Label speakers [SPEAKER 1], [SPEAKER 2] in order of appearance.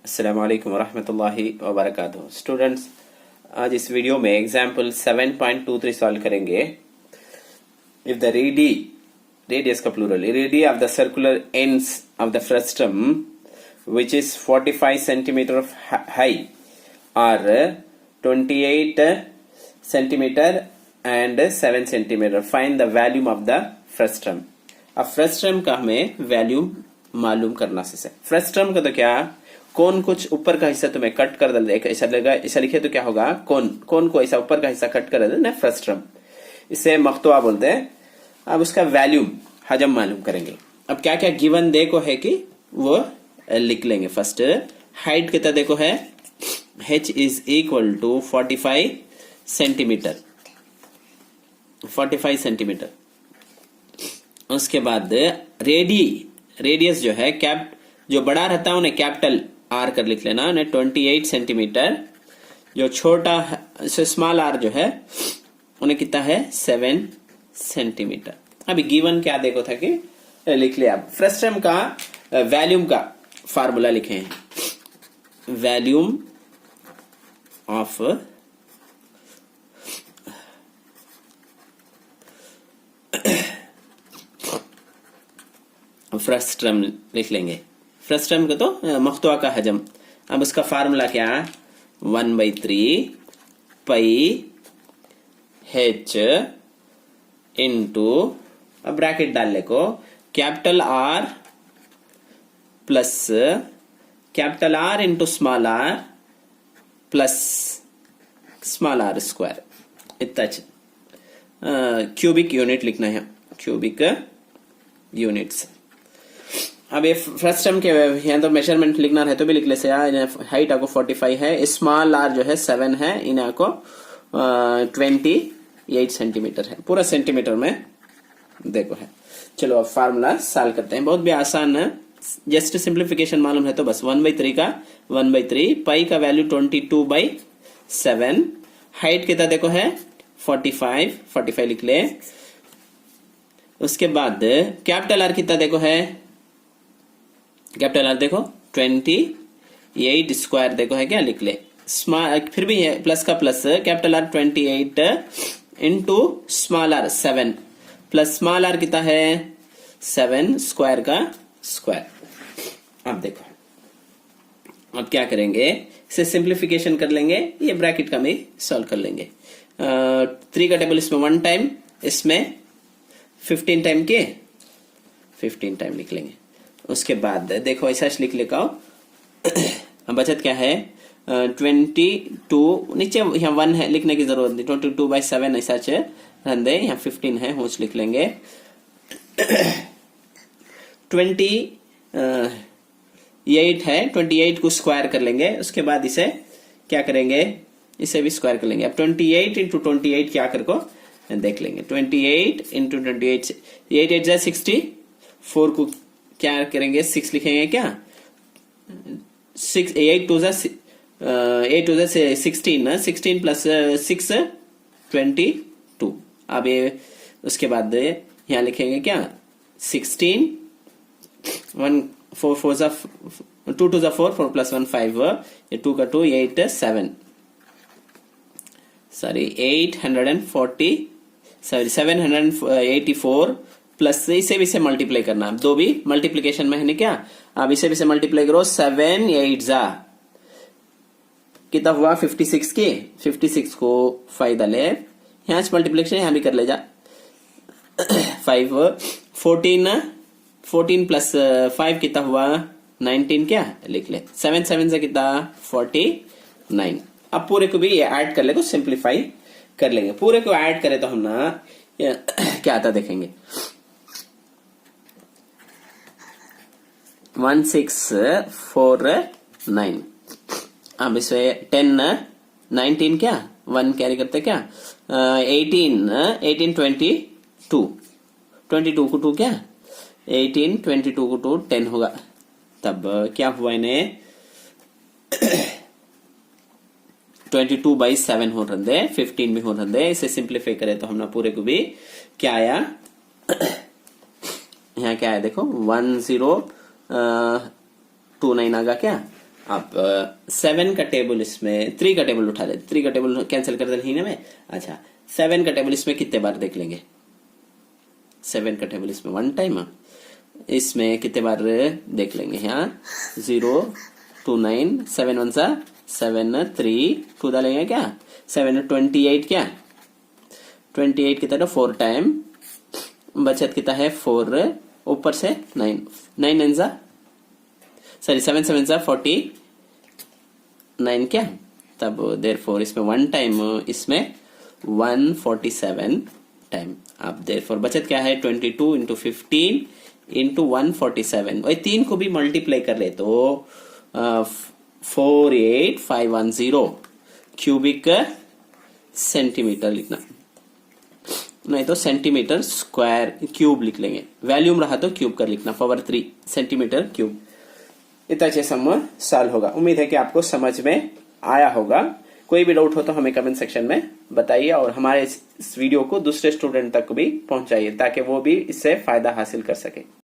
[SPEAKER 1] अस्सलाम वालेकुम वरहमतुल्लाहि वबरकातुहू। स्टूडेंट्स, आज इस वीडियो में एग्जाम्पल 7.23 सॉल्व करेंगे। इफ द रेडियस का plural, radii of the circular ends of the frustum which is 45 centimeter high or 28 centimeter and 7 centimeter, find the volume of the frustum। अब frustum का हमें volume मालूम करना से। Frustum का तो क्या, कोन कुछ ऊपर का हिस्सा तुम्हें कट कर दे, ऐसा लगा, ऐसा लिखे तो क्या होगा, कोन को ऐसा ऊपर का हिस्सा कट कर दे ना, फ्रस्ट्रम। इसे मख्तुआ बोलते हैं। अब उसका वैल्यूम हजम मालूम करेंगे। अब क्या क्या गिवन देखो है कि वो लिख लेंगे। फर्स्ट हाइट कितना देखो है, h is equal to 45 centimetre, 45 centimetre. उसके बाद रेडियस जो है, जो बड़ा रहता है उन्हें कैपिटल आर कर लिख लेना, उन्हें 28 सेंटीमीटर। जो छोटा स्मॉल आर जो है उन्हें कितना है, 7 सेंटीमीटर। अभी गिवन क्या देखो था कि लिख लिया। फ्रस्ट्रम का वैल्यूम का फार्मूला लिखे हैं, वैल्यूम ऑफ फ्रस्ट्रम लिख लेंगे। फ्रस्ट्रम को तो मख्तुआ का हजम। अब उसका फार्मूला क्या, 1/3 पाई h इंटू, अब ब्रैकेट डालने को, capital R plus capital R into small R plus small R square, इतना क्यूबिक यूनिट लिखना है, क्यूबिक यूनिट्स। अब ये फ्रस्ट्रम के यहाँ तो मेजरमेंट लिखना है तो भी लिख ले से, हाइट आपको 45 है, स्मॉल आर जो है 7 है, इन्हें आपको 28 सेंटीमीटर है, पूरा सेंटीमीटर में देखो है। चलो अब फार्मूला सॉल्व करते हैं, बहुत भी आसान है, जस्ट सिंप्लीफिकेशन मालूम है तो बस। 1/3 का 1/3, पाई का वैल्यू 22/7, हाइट कितना देखो है 45 लिख ले। उसके बाद कैपिटल आर कितना देखो है, कैपिटल आर देखो 28 स्क्वायर देखो है, क्या लिख ले। फिर भी है प्लस का plus, capital R 28 into small R 7 plus small R कितना है 7 स्क्वायर का स्क्वायर। अब देखो, अब क्या करेंगे, इसे सिंप्लीफिकेशन कर लेंगे, ये ब्रैकेट का में सॉल्व कर लेंगे। 3 का टेबल इसमें 1 टाइम, इसमें 15 टाइम के 15 टाइम लिख लेंगे। उसके बाद देखो ऐसा लिख लेगा। बचत क्या है 22, नीचे यहाँ 1 है लिखने की जरूरत नहीं, 22/7 ऐसा रहने, यहाँ 15 है, होच लिख लेंगे। 28 है, 28 को स्क्वायर कर लेंगे। उसके बाद इसे क्या करेंगे, इसे भी स्क्वायर कर लेंगे। अब 28 इंटू 28 क्या कर को देख लेंगे, 28 इंटू 28, 8 8 जा 64 को क्या करेंगे 6 लिखेंगे, क्या 6 8 2 जा 16 ना, 16 प्लस 6 22। अब ये उसके बाद यहाँ लिखेंगे क्या 16, 1 4 4 जा 2 2 जा 4 4 प्लस 1 5, ये 2 का 2 8 7 सॉरी 784 प्लस इसे भी से मल्टीप्लाई करना, दो भी मल्टीप्लीकेशन में है क्या। अब इसे भी से मल्टीप्लाई करो, 7 8 जा कितना हुआ 56 के, 56 को 5 डाले, यहाँ से मल्टीप्लीकेशन यहाँ भी कर ले जा। 5 14 प्लस 5 कितना हुआ 19, क्या लिख ले। 7 7 से कितना 49। अब पूरे को भी ये ऐड कर ले, तो सिंप्लीफाई कर लेंगे। पूरे को ऐड करें तो हम ना क्या आता देखेंगे, 1649। अब इसे 10 19 क्या 1 कैरी करते क्या, 18 22 को 2 क्या 18 22 को 2 10 होगा। तब क्या हुआ इन्हें 22/7 हो रहे, 15 भी हो रहे। इसे सिंप्लीफाई करें तो हमने पूरे को भी क्या आया, यहाँ क्या है देखो 1029 आगा क्या अब 7 का टेबल इसमें 3 का टेबल उठा ले, 3 का टेबल कैंसिल कर देना में। अच्छा 7 का टेबल इसमें कितने बार देख लेंगे, 7 का टेबल इसमें 1 टाइम, इसमें कितने बार देख लेंगे, यहाँ 0 2 9 7 1 सा 7 3 2 डालेंगे क्या, 7 28 क्या 28 कितना है 4 टाइम, बचत कितना है 4, ऊपर से 9 9 9 सा सॉरी 7 7 सा 49 क्या, तब देयरफॉर इसमें 1 टाइम, इसमें 147 टाइम। अब देयरफॉर बचत क्या है 22 इंटू 15 इंटू 147, वही 3 को भी मल्टीप्लाई कर ले तो 48510 क्यूबिक सेंटीमीटर लिखना, नहीं तो सेंटीमीटर स्क्वायर क्यूब लिख लेंगे, वैल्यूम रहा तो क्यूब कर लिखना, पावर 3 सेंटीमीटर क्यूब। इतना अच्छे सम सॉल्व होगा। उम्मीद है कि आपको समझ में आया होगा। कोई भी डाउट हो तो हमें कमेंट सेक्शन में बताइए और हमारे इस वीडियो को दूसरे स्टूडेंट तक भी पहुंचाइए ताकि वो भी इससे फायदा हासिल कर सके।